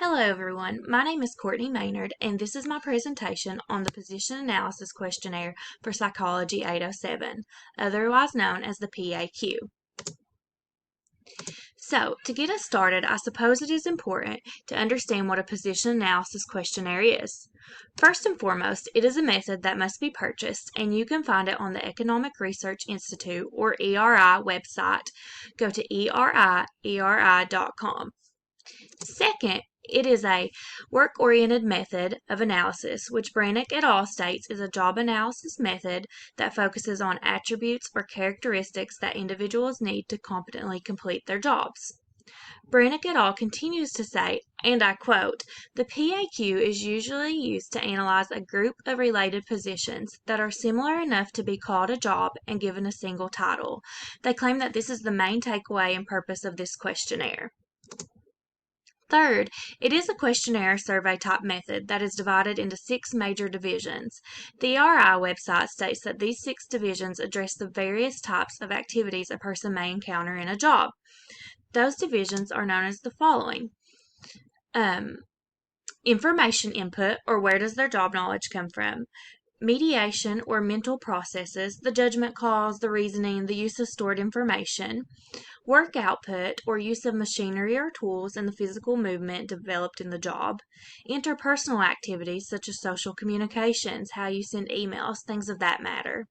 Hello everyone, my name is Courtney Maynard and this is my presentation on the Position Analysis Questionnaire for Psychology 807, otherwise known as the PAQ. So, to get us started, I suppose it is important to understand what a Position Analysis Questionnaire is. First and foremost, it is a method that must be purchased and you can find it on the Economic Research Institute or ERI website. Go to eri.com. Second, it is a work-oriented method of analysis, which Brannick et al. States is a job analysis method that focuses on attributes or characteristics that individuals need to competently complete their jobs. Brannick et al. Continues to say, and I quote, "The PAQ is usually used to analyze a group of related positions that are similar enough to be called a job and given a single title." They claim that this is the main takeaway and purpose of this questionnaire. Third, it is a questionnaire survey type method that is divided into 6 major divisions. The ERI website states that these 6 divisions address the various types of activities a person may encounter in a job. Those divisions are known as the following. Information input, or where does their job knowledge come from? Mediation, or mental processes, the judgment calls, the reasoning, the use of stored information. Work output, or use of machinery or tools and the physical movement developed in the job. Interpersonal activities such as social communications, how you send emails, things of that matter.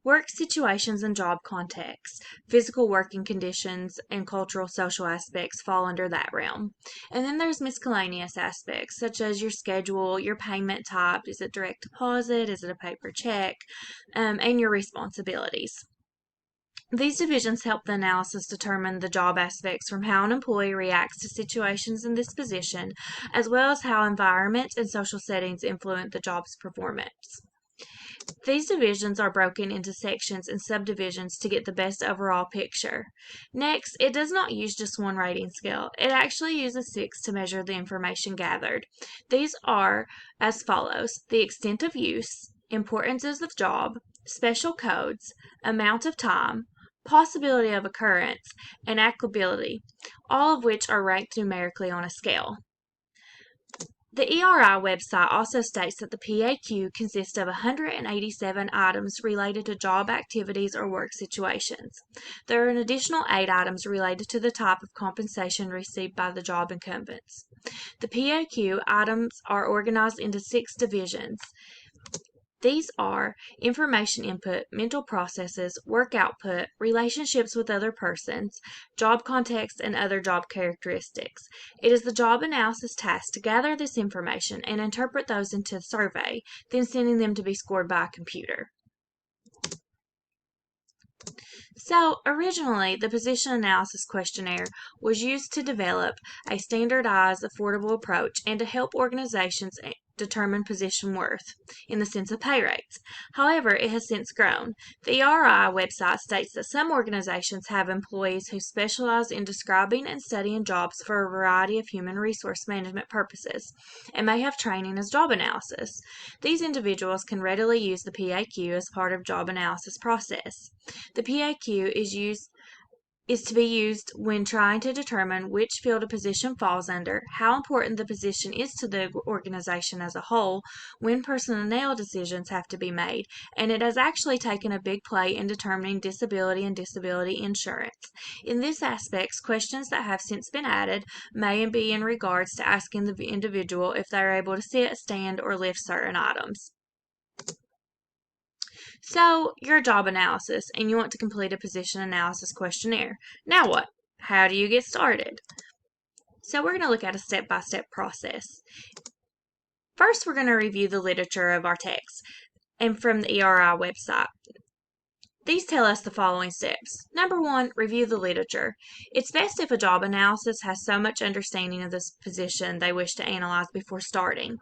Work situations and job contexts. Physical working conditions and cultural social aspects fall under that realm. And then there's miscellaneous aspects such as your schedule, your payment type, is it direct deposit, is it a paper check, and your responsibilities. These divisions help the analysis determine the job aspects from how an employee reacts to situations in this position, as well as how environment and social settings influence the job's performance. These divisions are broken into sections and subdivisions to get the best overall picture. Next, it does not use just one rating scale. It actually uses 6 to measure the information gathered. These are as follows: the extent of use, importance of the job, special codes, amount of time, possibility of occurrence, and applicability, all of which are ranked numerically on a scale. The ERI website also states that the PAQ consists of 187 items related to job activities or work situations. There are an additional 8 items related to the type of compensation received by the job incumbents. The PAQ items are organized into 6 divisions. These are information input, mental processes, work output, relationships with other persons, job context, and other job characteristics. It is the job analysis task to gather this information and interpret those into a survey, then sending them to be scored by a computer. So, originally, the Position Analysis Questionnaire was used to develop a standardized, affordable approach and to help organizations determine position worth in the sense of pay rates. However, it has since grown. The ERI website states that some organizations have employees who specialize in describing and studying jobs for a variety of human resource management purposes and may have training as job analysis. These individuals can readily use the PAQ as part of job analysis process. The PAQ is to be used when trying to determine which field a position falls under, how important the position is to the organization as a whole, when personnel decisions have to be made, and it has actually taken a big play in determining disability and disability insurance. In this aspect, questions that have since been added may be in regards to asking the individual if they are able to sit, stand, or lift certain items. So, you're a job analysis and you want to complete a position analysis questionnaire. Now what? How do you get started? So, we're going to look at a step-by-step process. First, we're going to review the literature of our text and from the ERI website. These tell us the following steps. Number 1, review the literature. It's best if a job analysis has so much understanding of this position they wish to analyze before starting,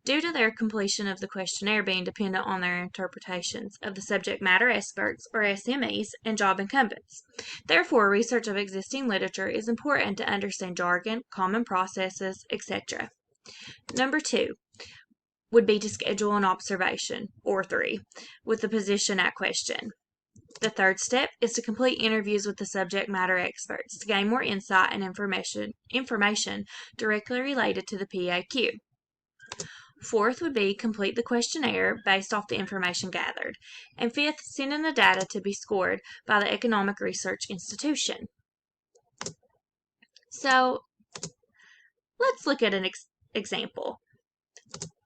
due to their completion of the questionnaire being dependent on their interpretations of the subject matter experts, or SMEs, and job incumbents. Therefore, research of existing literature is important to understand jargon, common processes, etc. Number 2 would be to schedule an observation, or 3, with the position at question. The third step is to complete interviews with the subject matter experts to gain more insight and information directly related to the PAQ. Fourth would be complete the questionnaire based off the information gathered. And fifth, send in the data to be scored by the Economic Research Institution. So let's look at an example.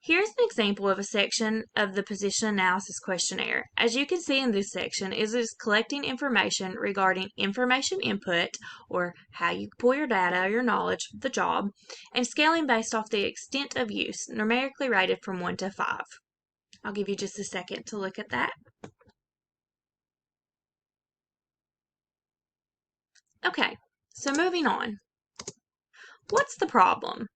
Here's an example of a section of the position analysis questionnaire. As you can see in this section, it is collecting information regarding information input, or how you pull your data or your knowledge of the job, and scaling based off the extent of use, numerically rated from 1 to 5. I'll give you just a second to look at that. Okay, so moving on. What's the problem?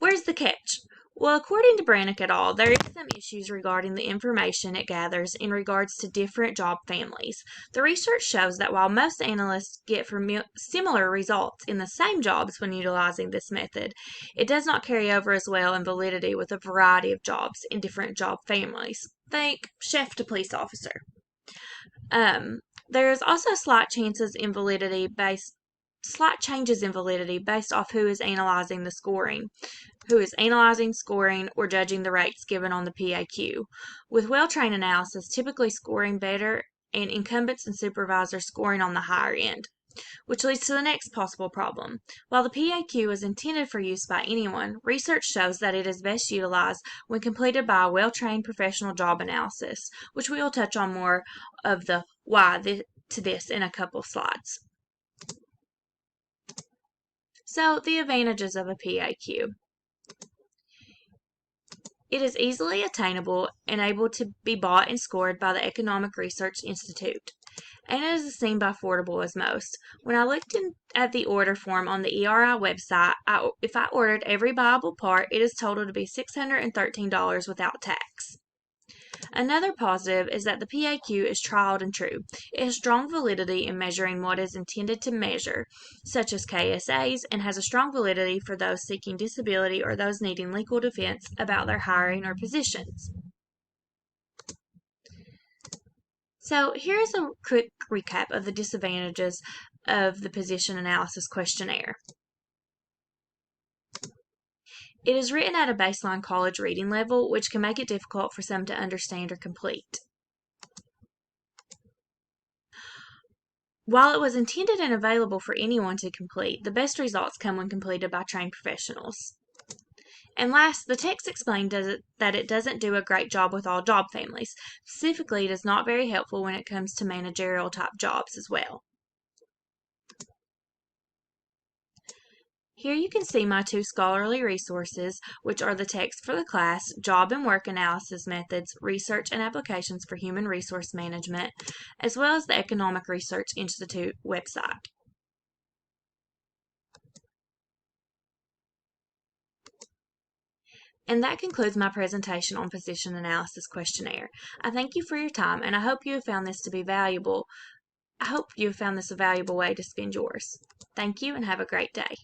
Where's the catch? Well, according to Brannick et al., there is some issues regarding the information it gathers in regards to different job families. The research shows that while most analysts get similar results in the same jobs when utilizing this method, it does not carry over as well in validity with a variety of jobs in different job families. Think chef to police officer. There is also slight changes in validity based off who is analyzing, scoring, or judging the rates given on the PAQ, with well-trained analysis typically scoring better and incumbents and supervisors scoring on the higher end, which leads to the next possible problem. While the PAQ is intended for use by anyone, research shows that it is best utilized when completed by a well-trained professional job analysis, which we will touch on more of the why to this in a couple slides. So, the advantages of a PAQ. It is easily attainable and able to be bought and scored by the Economic Research Institute, and it is as seen by affordable as most. When I looked at the order form on the ERI website, if I ordered every buyable part, it is total to be $613 without tax. Another positive is that the PAQ is tried and true. It has strong validity in measuring what is intended to measure, such as KSAs, and has a strong validity for those seeking disability or those needing legal defense about their hiring or positions. So here's a quick recap of the disadvantages of the position analysis questionnaire. It is written at a baseline college reading level, which can make it difficult for some to understand or complete. While it was intended and available for anyone to complete, the best results come when completed by trained professionals. And last, the text explained that it doesn't do a great job with all job families. Specifically, it is not very helpful when it comes to managerial type jobs as well. Here you can see my two scholarly resources, which are the text for the class, Job and Work Analysis Methods, Research and Applications for Human Resource Management, as well as the Economic Research Institute website. And that concludes my presentation on position analysis questionnaire. I thank you for your time, and I hope you have found this to be valuable. I hope you have found this a valuable way to spend yours. Thank you, and have a great day.